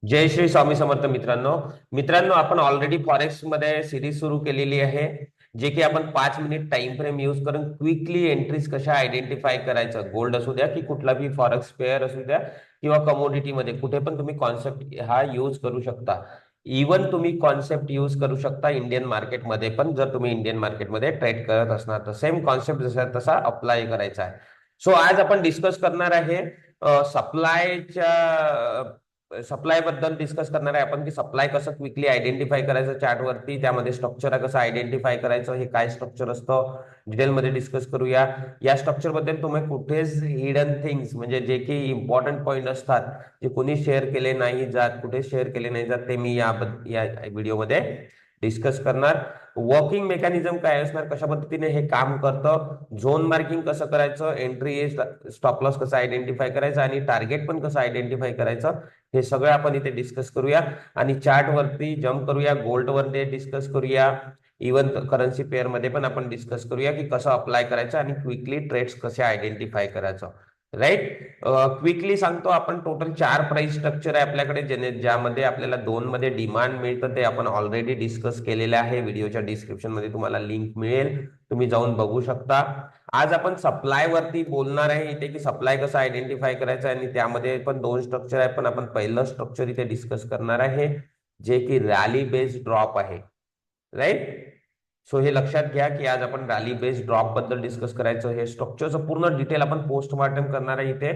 जय श्री स्वामी समर्थ मित्रांनो. मित्रांनो, आपण ऑलरेडी फॉरेक्स मध्ये सिरीज सुरू केलेली आहे, जे की आपण 5 मिनिट टाइम फ्रेम यूज करून क्विकली एंट्रीज कशा आयडेंटिफाय करायचं. गोल्ड असू द्या की कुठला बी फॉरेक्स पेअर असू द्या किंवा कमोडिटी मध्ये कुठे पण तुम्ही कॉन्सेप्ट हा यूज करू शकता. इवन तुम्ही कॉन्सेप्ट यूज करू शकता इंडियन मार्केटमध्ये पण, जर तुम्ही इंडियन मार्केटमध्ये ट्रेड करत असणार तर सेम कॉन्सेप्ट जसा तसा अप्लाय करायचा आहे. सो आज आपण डिस्कस करणार आहे सप्लायच्या सप्लाय बद्दल डिस्कस करणार आहे आपण, की सप्लाय कसं क्विकली आयडेंटिफाय करायचं चार्ट वरती, त्यामध्ये स्ट्रक्चर कसं आयडेंटिफाय करायचं, हे काय स्ट्रक्चर असतं डिटेलमध्ये डिस्कस करूया. या स्ट्रक्चर बद्दल तुम्ही कुठेच हिडन थिंग्स म्हणजे जे की इम्पॉर्टंट पॉईंट असतात जे कोणी शेअर केले नाही जात, कुठे शेअर केले नाही जात, ते मी या व्हिडिओमध्ये डिस्कस करणार. वर्किंग मेकॅनिझम काय असणार, कशा पद्धतीने हे काम करतं, झोन मार्किंग कसं करायचं, एंट्री स्टॉप लॉस कसं आयडेंटिफाय करायचं आणि टार्गेट पण कसं आयडेंटिफाय करायचं, हे सगळं आपण इथे डिस्कस करूया. आणि चार्ट वरती जम्प करूया, गोल्ड वरती डिस्कस करूया, इवन करन्सी पेअर मध्ये पण आपण डिस्कस करूया की कसं अप्लाय करायचं आणि क्विकली ट्रेड्स कसे आयडेंटिफाय करायचं. राईट. क्विकली सांगतो, आपण टोटल 4 प्राइस स्ट्रक्चर आहे आपल्याकडे, ज्यामध्ये आपल्याला 2 मध्ये डिमांड मिळतं, ते आपण ऑलरेडी डिस्कस केलेले आहे. व्हिडिओच्या डिस्क्रिप्शन मध्ये तुम्हाला लिंक मिळेल, तुम्ही जाऊन बघू शकता. आज आपण सप्लाय वरती बोलणार आहे इथे, की सप्लाय कसं आयडेंटिफाय करायचं, आणि त्यामध्ये पण 2 स्ट्रक्चर आहे, पण आपण पहिलं स्ट्रक्चर इथे डिस्कस करणार आहे, जे की रॅली बेस्ड ड्रॉप आहे. राईट. सो हे लक्षात घ्या की आज आपण रॅली बेस्ड ड्रॉप बद्दल डिस्कस करायचं. हे स्ट्रक्चरचं पूर्ण डिटेल आपण पोस्टमार्टम करणार आहे इथे,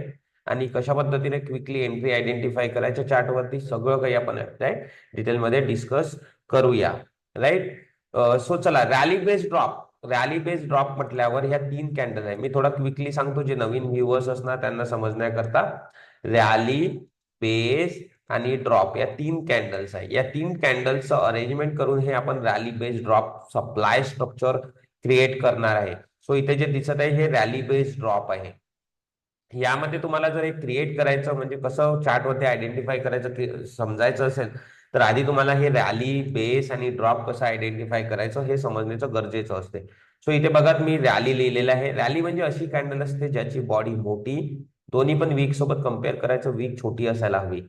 आणि कशा पद्धतीने क्विकली एंट्री आयडेंटिफाय करायच्या चार्ट वरती सगळं काही आपण डिटेलमध्ये डिस्कस करूया. राईट. सो चला, rally based drop. Rally based drop म्हटल्यावर ह्या 3 कॅन्डल आहे. मी थोडा क्विकली सांगतो, जे नवीन व्ह्युअर्स असणार त्यांना समजण्याकरता. रॅली, बेस आणि ड्रॉप या 3 कॅन्डल्स आहे. या 3 कॅन्डल्सचं अरेंजमेंट करून हे आपण rally based drop supply structure create करणार आहे. सो इथे जे दिसत आहे हे रॅली बेस्ड ड्रॉप आहे. यामध्ये तुम्हाला जर हे क्रिएट करायचं म्हणजे कसं चार्टवरती आयडेंटिफाय करायचं समजायचं असेल, तर आधी तुम्हाला हे रॅली, बेस आणि ड्रॉप कसं आयडेंटिफाय करायचं हे समजण्याचं गरजेचं असते. सो इथे बघा, मी रॅली लिहिलेलं आहे. रॅली म्हणजे अशी कॅन्डल असते ज्याची बॉडी मोठी, दोन्ही पण वीक सोबत कम्पेअर करायचं, वीक छोटी असायला हवी.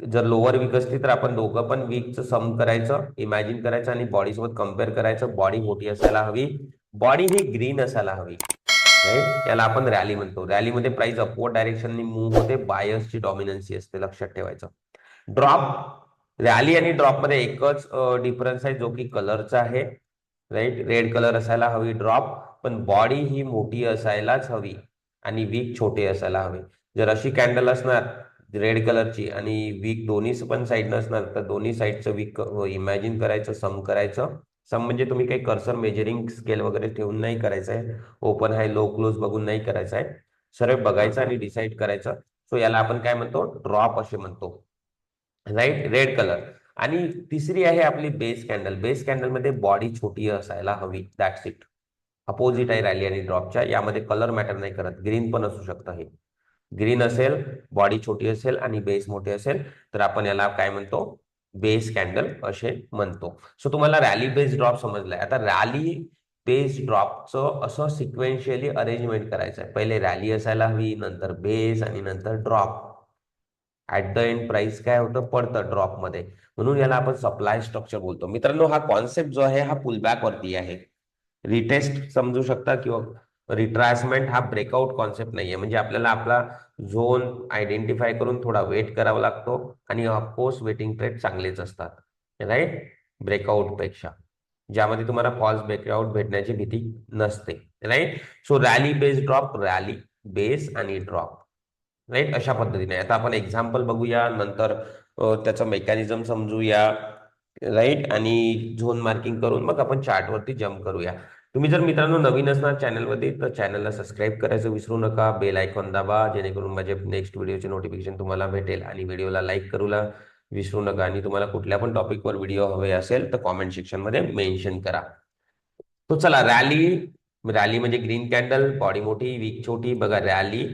जर लोअर वीक असली तर आपण दोघं पण वीकचं सम करायचं, इमॅजिन करायचं आणि बॉडी सोबत कम्पेअर करायचं. बॉडी मोठी असायला हवी, बॉडी ही ग्रीन असायला हवी. राईट. याला आपण रॅली म्हणतो. रॅलीमध्ये प्राइस अपवर्ड डायरेक्शननी मूव्ह होते, बायसची डॉमिनन्सी असते, लक्षात ठेवायचं. ड्रॉप, रॅली आणि ड्रॉप मध्ये एकच डिफरन्स आहे, जो की कलरचा आहे. राईट. रेड कलर असायला हवी ड्रॉप, पण बॉडी ही मोठी असायलाच हवी आणि वीक छोटे असायला हवे. जर अशी कॅन्डल असणार रेड कलरची आणि वीक दोन्ही पण साईड नसणार, तर दोन्ही साईडचं वीक इमॅजिन करायचं, सम करायचं. सम म्हणजे तुम्ही काही कर्सर मेजरिंग स्केल वगैरे ठेवून नाही करायचं आहे, ओपन हाय लो क्लोज बघून नाही करायचं आहे, सरळ बघायचं आणि डिसाईड करायचं. सो याला आपण काय म्हणतो, ड्रॉप असे म्हणतो. राईट. Red colour. आणि तिसरी आहे आपली बेस कॅन्डल. बेस कॅन्डल मध्ये बॉडी छोटी असायला हवी, दॅट्स इट. अपोजिट आहे रॅली आणि ड्रॉपच्या. यामध्ये कलर मॅटर नाही करत, ग्रीन पण असू शकतं. हे ग्रीन असेल, बॉडी छोटी असेल आणि बेस मोठे असेल, तर आपण याला काय म्हणतो, बेस कॅन्डल असे म्हणतो. सो तुम्हाला रॅली बेस ड्रॉप समजलाय. आता रॅली बेस ड्रॉपचं असं सिक्वेन्शियली अरेंजमेंट करायचं आहे. पहिले रॅली असायला हवी, नंतर बेस आणि नंतर drop. At the end price काय होतं, पडतं ड्रॉप मध्ये. म्हणून याला आपण सप्लाय स्ट्रक्चर बोलतो. मित्रांनो, हा कॉन्सेप्ट जो आहे हा पुलबॅक वरती आहे. रिटेस्ट समजू शकता किंवा रिट्रायसमेंट हा ब्रेकआउट कॉन्सेप्ट नाहीये. म्हणजे आपल्याला आपला झोन आयडेंटिफाय करून थोडा वेट करावा लागतो, आणि ऑफकोर्स वेटिंग ट्रेड चांगलेच असतात. राईट. ब्रेकआउट पेक्षा, ज्यामध्ये तुम्हाला फॉल्स ब्रेकआउट भेटण्याची भीती नसते. Right. So rally base drop, rally base आणि ड्रॉप. राईट. अशा पद्धतीने आता आपण एक्झाम्पल बघूया, नंतर त्याचं मेकॅनिझम समजूया. राईट. आणि झोन मार्किंग करून मग आपण चार्ट वरती जम्प करूया. तुम्ही जर मित्रांनो नवीन असणार चॅनलवरती, तर चॅनलला सबस्क्राईब करायचं विसरू नका, बेल आयकॉन दाबा, जेणेकरून माझे नेक्स्ट व्हिडिओचे नोटिफिकेशन तुम्हाला भेटेल. आणि व्हिडिओला लाईक करूला विसरू नका. आणि तुम्हाला कुठल्या पण टॉपिकवर व्हिडिओ हवे असेल तर कॉमेंट सेक्शन मध्ये मेन्शन करा. तो चला, रॅली. रॅली म्हणजे ग्रीन कॅन्डल, बॉडी मोठी, वीक छोटी. बघा, रॅली,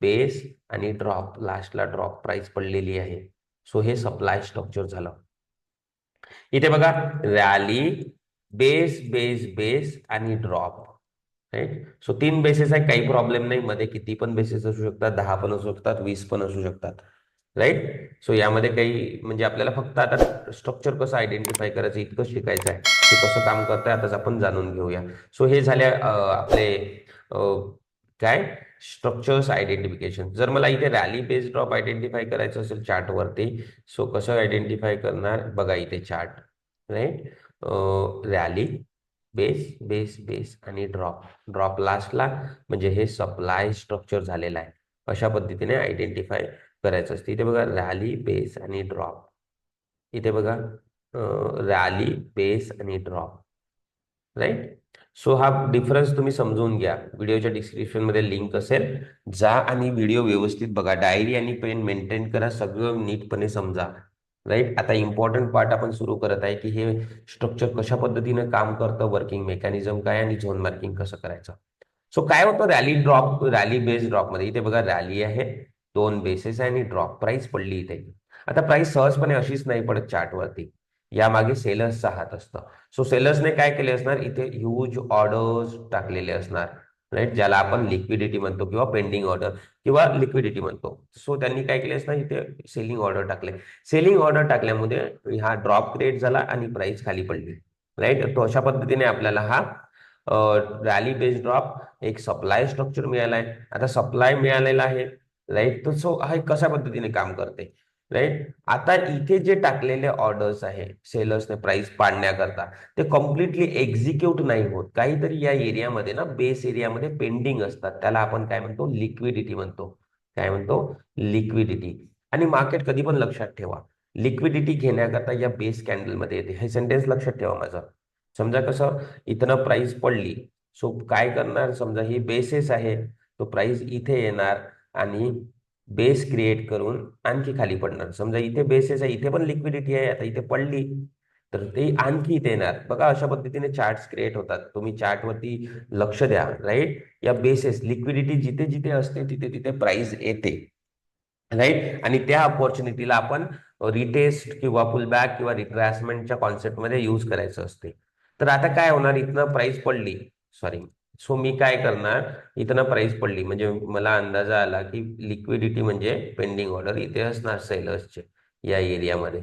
बेस आणि ड्रॉप. लास्टला ड्रॉप प्राइस पडलेली आहे. सो हे सप्लाय स्ट्रक्चर झालं. इथे बघा, रॅली, बेस, बेस, बेस आणि ड्रॉप. राईट. सो 3 बेसेस आहे, काही प्रॉब्लेम नाही. मध्ये किती पण बेसेस असू शकतात, 10 पण असू शकतात, 20 पण असू शकतात. राईट. सो यामध्ये काही म्हणजे आपल्याला फक्त आता स्ट्रक्चर कसं आयडेंटिफाय करायचं इतकं शिकायचं आहे. हे कसं काम करतंय आताच आपण जाणून घेऊया. सो हे झाले आपले काय स्ट्रक्चर्स आयडेंटिफिकेशन. जर मला इथे रॅली बेस्ड ड्रॉप आयडेंटिफाय करायचं असेल चार्टवरती, सो कसं आयडेंटिफाय करणार बघा इथे chart. Right. Rally base base base आणि ड्रॉप. ड्रॉप लास्टला म्हणजे हे सप्लाय स्ट्रक्चर झालेलं आहे. अशा पद्धतीने आयडेंटिफाय करायचं असतं. इथे बघा रॅली बेस आणि ड्रॉप. इथे बघा रॅली बेस आणि ड्रॉप. राईट. सो हा डिफरन्स तुम्ही समजून घ्या. व्हिडिओच्या डिस्क्रिप्शन मध्ये लिंक असेल, जा आणि व्हिडिओ व्यवस्थित बघा. डायरी आणि पेन मेंटेन करा, सगळं नीटपणे समजा. राईट. आता इम्पॉर्टंट पार्ट आपण सुरू करत आहे की हे स्ट्रक्चर कशा पद्धतीने काम करतं, वर्किंग मेकॅनिझम काय आणि झोन मार्किंग कसं करायचं. सो काय होतं rally drop, rally base drop मध्ये इथे बघा रॅली आहे, दोन बेसेस आहे आणि ड्रॉप प्राइस पडली इथे. आता प्राइस सहजपणे अशीच नाही पडत चार्टवरती, यामागे सेलर्सचा हात असतं. सो सेलर्सने काय केले असणार, इथे ह्यूज ऑर्डर्स टाकलेले असणार. राईट. ज्याला आपण लिक्विडिटी म्हणतो किंवा पेंडिंग ऑर्डर किंवा लिक्विडिटी म्हणतो. सो त्यांनी काय केले असणार, इथे सेलिंग ऑर्डर टाकले. सेलिंग ऑर्डर टाकल्यामुळे हा ड्रॉप क्रिएट झाला आणि प्राइस खाली पडली. राईट. तो अशा पद्धतीने आपल्याला हा रॅली बेस्ड ड्रॉप एक सप्लाय स्ट्रक्चर मिळालाय. आता सप्लाय मिळालेला आहे. राईट. तर सो हा कशा पद्धतीने काम करते. राईट. आता इथे जे टाकलेले ऑर्डर्स आहे सेलर्सने प्राइस पाडण्याकरता, ते कम्प्लिटली एक्झिक्यूट नाही होत. काहीतरी या एरियामध्ये ना, बेस एरियामध्ये पेंडिंग असतात. त्याला आपण काय म्हणतो, लिक्विडिटी म्हणतो. काय म्हणतो, लिक्विडिटी. आणि मार्केट कधी पण लक्षात ठेवा, लिक्विडिटी घेण्याकरता या बेस कॅन्डलमध्ये येते. हे सेंटेन्स लक्षात ठेवा माझं. समजा कसं, इथनं प्राइस पडली, सो काय करणार, समजा ही बेसेस आहे, तो प्राइस इथे येणार आणि बेस क्रिएट करून आणखी खाली पडणार. समजा इथे बेसेस आहे, इथे पण लिक्विडिटी आहे, आता इथे पडली तर ते आणखी इथे येणार. बघा अशा पद्धतीने चार्ट्स क्रिएट होतात. तुम्ही चार्टवरती लक्ष द्या. राईट. या बेसेस लिक्विडिटी जिथे जिथे असते तिथे तिथे प्राइस येते. राईट. आणि त्या ऑपॉर्च्युनिटीला आपण रिटेस्ट किंवा पुलबॅक किंवा रिट्रेसमेंटच्या कॉन्सेप्टमध्ये यूज करायचं असते. तर आता काय होणार, इथनं प्राइस पडली, सॉरी, सो मी काय करणार, इथनं प्राइस पडली म्हणजे मला अंदाजा आला की लिक्विडिटी म्हणजे पेंडिंग ऑर्डर इथे असणार सेलर्सचे या एरियामध्ये.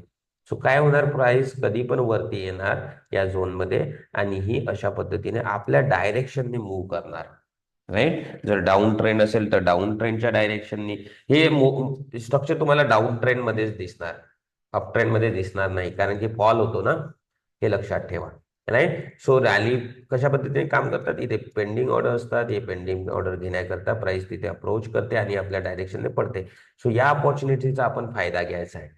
सो काय होणार, प्राइस कधी पण वरती येणार या झोनमध्ये आणि ही अशा पद्धतीने आपल्या डायरेक्शनने मूव्ह करणार. राईट. जर डाऊन ट्रेंड असेल तर डाऊन ट्रेंडच्या डायरेक्शननी हे स्ट्रक्चर तुम्हाला डाऊन ट्रेंड मध्येच दिसणार, अप ट्रेंड मध्ये दिसणार नाही, कारण की फॉल होतो ना, हे लक्षात ठेवा. राईट. सो रॅली कशा पद्धतीने काम करतात, इथे पेंडिंग ऑर्डर असतात, हे पेंडिंग ऑर्डर घेण्याकरता प्राइस तिथे अप्रोच करते आणि आपल्या डायरेक्शनने पडते. सो या ऑपॉर्च्युनिटीचा आपण फायदा घ्यायचा आहे.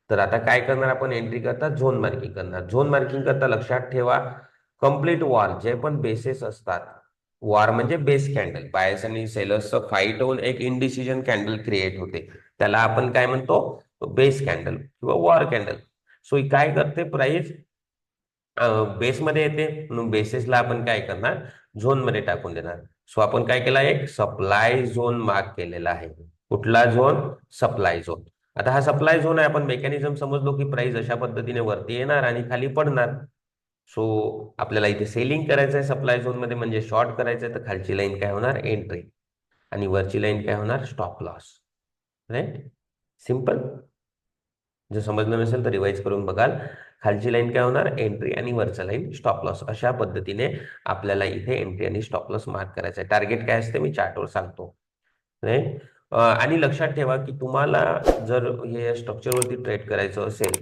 तर आता काय करणार, आपण एंट्री करता झोन मार्किंग करणार. झोन मार्किंग करता लक्षात ठेवा, कम्प्लीट वॉर जे पण बेसेस असतात, वॉर म्हणजे बेस कॅन्डल, बायर्स आणि सेलर्सचं फाईट होऊन एक इनडिसिजन कॅन्डल क्रिएट होते, त्याला आपण काय म्हणतो, बेस कॅन्डल किंवा वॉर कॅन्डल. सो काय करते, प्राइस बेसमध्ये येते म्हणून बेसिसला आपण काय करणार, झोन मध्ये टाकून देणार. सो आपण काय केला, एक सप्लाय झोन मार्क केलेला आहे. कुठला झोन, सप्लाय झोन. आता हा सप्लाय झोन आहे, आपण मेकॅनिझम समजलो की प्राइस अशा पद्धतीने वरती येणार आणि खाली पडणार. सो आपल्याला इथे सेलिंग करायचं आहे सप्लाय झोन मध्ये, म्हणजे शॉर्ट करायचं आहे, तर खालची लाईन काय होणार, एंट्री, आणि वरची लाईन काय होणार, स्टॉप लॉस. राईट. सिम्पल. जर समजलं नसेल तर रिवाइज करून बघाल. खालची लाईन काय होणार, एंट्री, आणि वरचा लाईन स्टॉप लॉस. अशा पद्धतीने आपल्याला इथे एंट्री आणि स्टॉप लॉस मार्क करायचा आहे. टार्गेट काय असते मी चार्टवर सांगतो. राईट. आणि लक्षात ठेवा की तुम्हाला जर हे स्ट्रक्चरवरती ट्रेड करायचं असेल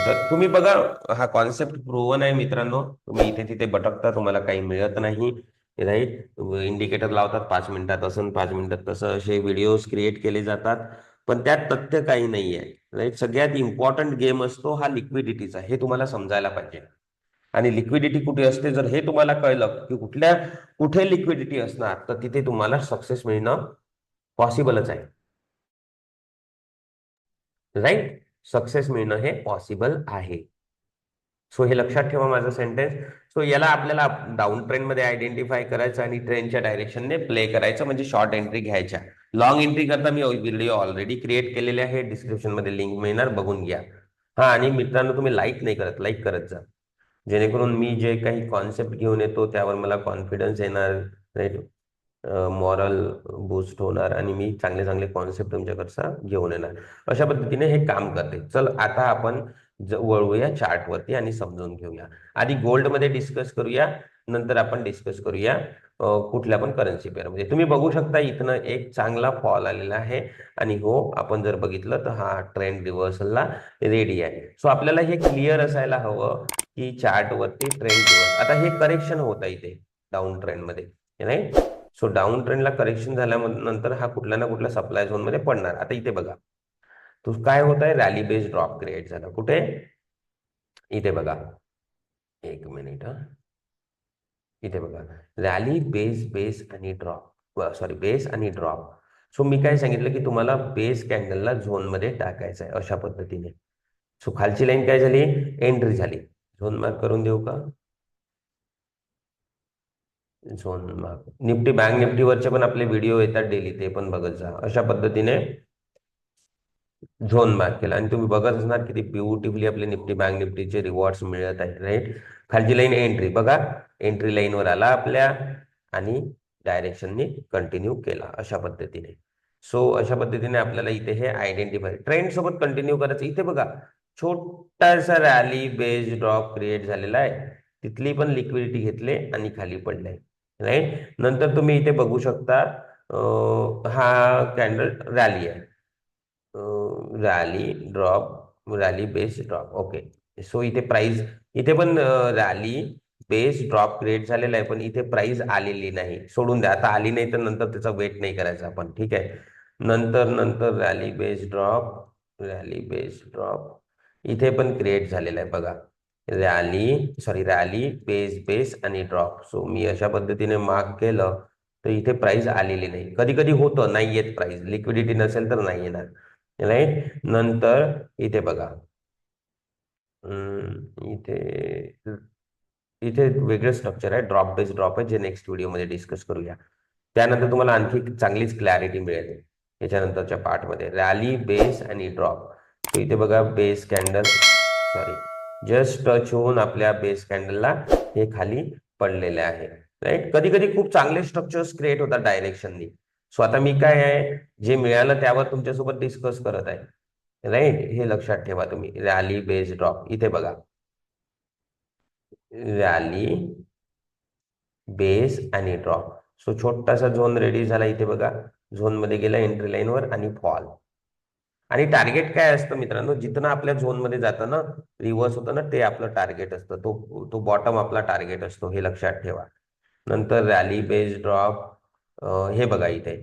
तर तुम्ही बघा, हा कॉन्सेप्ट प्रूव्हन आहे मित्रांनो. तुम्ही इथे तिथे भटकता, तुम्हाला काही मिळत नाही. राईट. इंडिकेटर लावतात 5 मिनिटात असं 5 मिनिटात तसं, असे व्हिडिओज क्रिएट केले जातात, पण त्यात तथ्य काही नाही आहे. राईट. सगळ्यात इम्पॉर्टंट गेम असतो हा लिक्विडिटीचा, हे तुम्हाला समजायला पाहिजे. आणि लिक्विडिटी कुठे असते, जर हे तुम्हाला कळलं की कुठे लिक्विडिटी असणार, तर तिथे तुम्हाला सक्सेस मिळणं पॉसिबलच आहे. राईट. सक्सेस मिळणं हे पॉसिबल आहे. सो हे लक्षात ठेवा माझं सेंटेन्स. सो याला आपल्याला डाऊन ट्रेंड मध्ये आयडेंटिफाय करायचं आणि ट्रेंडच्या डायरेक्शनने प्ले करायचं, म्हणजे शॉर्ट एंट्री घ्यायच्या. लॉंग एंट्री करता मी व्हिडिओ ऑलरेडी क्रिएट केलेले आहे, डिस्क्रिप्शन मध्ये लिंक मिळणार, बघून घ्या. हा, आणि मित्रांनो तुम्ही लाईक नाही करत, लाईक करत जा, जेणेकरून मी जे काही कॉन्सेप्ट घेऊन येतो त्यावर मला कॉन्फिडन्स येणार. राईट. मॉरल बूस्ट होणार आणि मी चांगले चांगले कॉन्सेप्ट तुमच्याकडचा घेऊन येणार. अशा पद्धतीने हे काम करते. चल आता आपण वळूया चार्टवरती आणि समजून घेऊया. आधी गोल्ड मध्ये डिस्कस करूया, नंतर आपण डिस्कस करूया कुठल्या पण करन्सी पेअरमध्ये. तुम्ही बघू शकता इथनं एक चांगला फॉल आलेला आहे आणि हो आपण जर बघितलं तर हा ट्रेंड रिव्हर्सलला रेडी आहे. सो आपल्याला हे क्लिअर असायला हवं की चार्टवरती ट्रेंड रिव्हर्स, आता हे करेक्शन होत आहे इथे डाऊन ट्रेंडमध्ये, राईट. सो डाऊन ट्रेंडला करेक्शन झाल्यानंतर हा कुठल्या ना कुठल्या सप्लाय झोन मध्ये पडणार. आता इथे बघा तो काय होत आहे, रॅली बेस्ड ड्रॉप क्रिएट झाला. कुठे? इथे बघा, एक मिनिट हा, इथे बघा रॅली बेस आणि ड्रॉप, सॉरी बेस आणि ड्रॉप. सो मी काय सांगितलं की तुम्हाला बेस कॅन्डलला झोन मध्ये टाकायचं आहे अशा पद्धतीने. सो खालची लाईन काय झाली, एंट्री झाली. झोन मार्क करून देऊ का? Zone mark. निफ्टी बँक निफ्टीवरचे पण आपले व्हिडिओ येतात डेली, ते पण बघत जा. अशा पद्धतीने झोन मार्क केला आणि तुम्ही बघत असणार किती ब्युटिफुली आपले निफ्टी बँक निफ्टीचे रिवॉर्ड्स मिळत आहेत, राईट. खालची लाईन एंट्री बघा, एंट्री लाईनवर आला आपल्या आणि डायरेक्शनने कंटिन्यू केला अशा पद्धतीने. सो अशा पद्धतीने आपल्याला इथे हे आयडेंटिफाय ट्रेंड सोबत कंटिन्यू करायचं. इथे बघा छोटासा रॅली बेस्ड ड्रॉप क्रिएट झालेला आहे, तिथली पण लिक्विडिटी घेतले आणि खाली पडले, राईट. नंतर तुम्ही इथे बघू शकता हा कॅन्डल रॅली आहे, rally drop, rally base drop. Okay. So इथे प्राइस, इथे पण रॅली बेस ड्रॉप क्रिएट झालेला आहे, पण इथे प्राइस आलेली नाही. सोडून द्या, आता आली नाही तर नंतर त्याचा वेट नाही करायचा आपण, ठीक आहे. नंतर नंतर rally base drop, rally base drop इथे पण क्रिएट झालेला आहे बघा. रॅली बेस आणि ड्रॉप. सो मी अशा पद्धतीने मार्क केलं तर इथे प्राइस आलेली नाही. कधी कधी होतं नाही येत प्राइस, लिक्विडिटी नसेल तर नाही येणार, राईट. नंतर इथे बघा, इथे इथे वेगळं स्ट्रक्चर आहे, ड्रॉप बेस ड्रॉप आहे, जे नेक्स्ट व्हिडिओमध्ये डिस्कस करूया. त्यानंतर तुम्हाला आणखी चांगलीच क्लॅरिटी मिळेल याच्यानंतरच्या पार्टमध्ये. रॅली बेस आणि ड्रॉप. तो इथे बघा base candle, sorry, just touch होऊन आपल्या बेस कॅन्डलला हे खाली पडलेले आहे, राईट. कधी कधी खूप चांगले स्ट्रक्चर्स क्रिएट होतात डायरेक्शननी. सो आता मी काय आहे, जे मिळालं त्यावर तुमच्यासोबत डिस्कस करत आहे, राईट. हे लक्षात ठेवा तुम्ही. रॅली बेस ड्रॉप इथे बघा, रॅली बेस आणि ड्रॉप. सो छोटासा झोन रेडी झाला इथे बघा, झोन मध्ये गेला एंट्री लाईनवर आणि फॉल. आणि टार्गेट काय असतं मित्रांनो, जिथं आपल्या झोन मध्ये जातं ना, रिव्हर्स होतं ना, ते आपलं टार्गेट असतं. तो बॉटम आपला टार्गेट असतो, हे लक्षात ठेवा. नंतर रॅली बेस ड्रॉप, हे बघा इथे,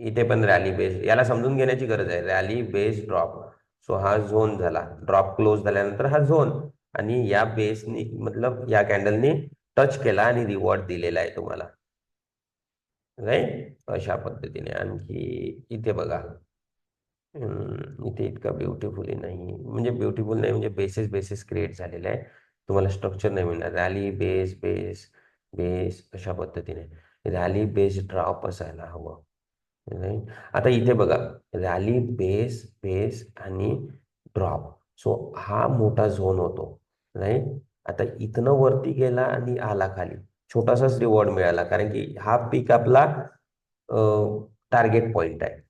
इथे पण रॅली बेस, याला समजून घेण्याची गरज आहे. Rally base drop. सो हा झोन झाला, ड्रॉप क्लोज झाल्यानंतर हा झोन, आणि या बेसनी मतलब या कॅन्डलनी टच केला आणि रिवॉर्ड दिलेला आहे तुम्हाला, राईट. अशा पद्धतीने. आणखी इथे बघा, इथे इतका ब्युटिफुली नाही, म्हणजे ब्युटिफुल नाही, म्हणजे बेसिस क्रिएट झालेले आहे, तुम्हाला स्ट्रक्चर नाही मिळणार. रॅली बेस बेस बेस अशा पद्धतीने रॅली बेस ड्रॉप असायला हवं, राईट. आता इथे बघा, रॅली बेस बेस आणि ड्रॉप. सो हा मोठा झोन होतो, राईट. आता इथनं वरती गेला आणि आला खाली, छोटासाच रिवॉर्ड मिळाला, कारण की हा पीक आपला टार्गेट पॉइंट आहे.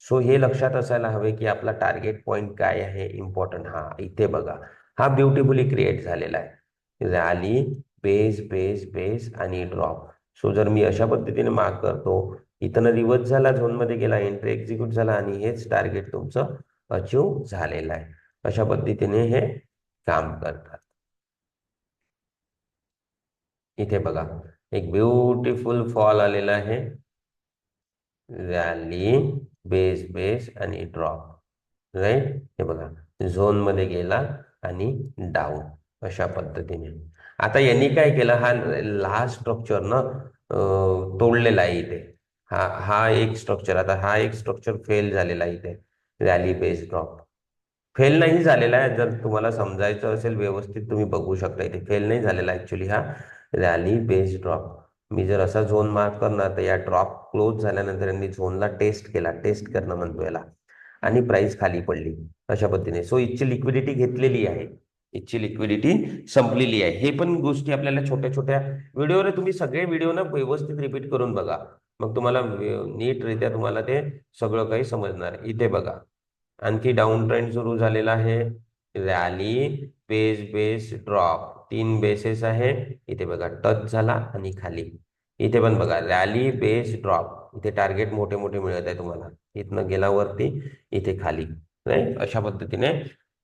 सो हे लक्षात असायला हवे की आपला टार्गेट पॉइंट काय आहे, इम्पॉर्टंट. हा इथे बघा, हा ब्युटिफुली क्रिएट झालेला आहे, रॅली बेस बेस बेस आणि ड्रॉप. सो जर मी अशा पद्धतीने मार्क करतो, इथनं रिव्हर्स झाला, झोनमध्ये गेला, एंट्री एक्झिक्यूट झाला आणि हेच टार्गेट तुमचं अचीव झालेलं आहे. अशा पद्धतीने हे काम करतात. इथे बघा एक ब्युटिफुल फॉल आलेला आहे, रॅली बेस बेस आणि ड्रॉप, राईट. हे बघा झोन मध्ये गेला आणि डाऊन अशा पद्धतीने. आता यांनी काय केलं, हा लास्ट स्ट्रक्चर ना तोडलेला आहे इथे. हा हा एक स्ट्रक्चर, आता हा एक स्ट्रक्चर फेल झालेला आहे इथे, रॅली बेस ड्रॉप. फेल नाही झालेला आहे, जर तुम्हाला समजायचं असेल व्यवस्थित तुम्ही बघू शकता, इथे फेल नाही झालेला ऍक्च्युली हा रॅली बेस ड्रॉप. मी जर असा झोन मार्क करणार तर या ड्रॉप क्लोज झाल्यानंतर यांनी झोनला टेस्ट केला, टेस्ट करणं म्हणतो याला, आणि प्राइस खाली पडली अशा पद्धतीने. सो इथची लिक्विडिटी घेतलेली आहे, इथची लिक्विडिटी संपलेली आहे. हे पण गोष्टी आपल्याला छोट्या छोट्या व्हिडिओवर, तुम्ही सगळे व्हिडिओ ना व्यवस्थित रिपीट करून बघा. मग तुम्हाला नीटरित्या तुम्हाला ते सगळं काही समजणार आहे. इथे बघा, आणखी डाऊन ट्रेंड सुरू झालेला आहे. रॅली, बेस ड्रॉप, 3 बेसेस आहे. इथे बघा टच झाला आणि खाली. इथे पण बघा रॅली, बेस, ड्रॉप. इथे टार्गेट मोठे मोठे मिळत आहे तुम्हाला. इथनं गेला वरती, इथे खाली. राईट, अशा पद्धतीने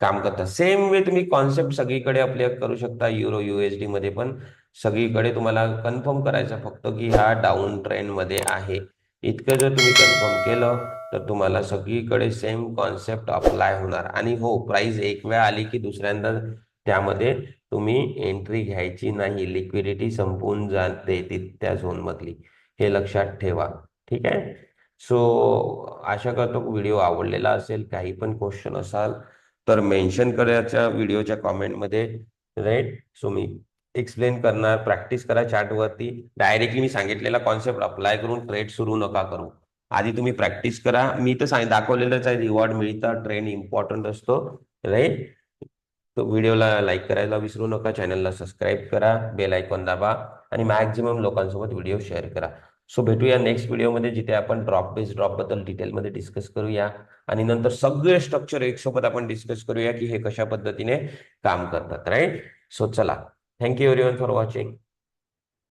काम करतात. सेम वे तुम्ही कॉन्सेप्ट सगळीकडे अप्लाय करू शकता. युरो USD मध्ये पण सगळीकडे तुम्हाला कन्फर्म करायचं फक्त की हा डाऊन ट्रेंड मध्ये आहे. इतकं जर तुम्ही कन्फर्म केलं तर तुम्हाला सगळीकडे सेम कॉन्सेप्ट अप्लाय होणार. आणि हो, प्राइस एक वेळा आली की दुसऱ्यांदा त्यामध्ये तुम्ही एंट्री घ्यायची नाही. लिक्विडिटी संपून जाते त्या झोन मधली, हे लक्षात ठेवा. ठीक आहे. सो आशा करतो व्हिडिओ आवडलेला असेल. काही पण क्वेश्चन असाल तर मेन्शन करायच्या व्हिडिओच्या कॉमेंटमध्ये. राईट. सो मी एक्सप्लेन करणार. प्रॅक्टिस करा चार्टवरती. डायरेक्टली मी सांगितलेला कॉन्सेप्ट अप्लाय करून ट्रेड सुरू नका करू. आधी तुम्ही प्रॅक्टिस करा. मी तर दाखवलेलंच आहे, रिवॉर्ड मिळतं, ट्रेंड इम्पॉर्टंट असतो. राईट. तो व्हिडिओला लाईक करायला विसरू नका, चॅनलला सबस्क्राईब करा, बेल आयकॉन दाबा आणि मॅक्झिमम लोकांसोबत व्हिडिओ शेअर करा. सो भेटूया नेक्स्ट व्हिडिओमध्ये, जिथे आपण ड्रॉप बद्दल डिटेलमध्ये डिस्कस करूया आणि नंतर सगळे स्ट्रक्चर एकसोबत आपण डिस्कस करूया की हे कशा पद्धतीने काम करतात. राईट. सो चला, थँक्यू एव्हरीवन फॉर वॉचिंग.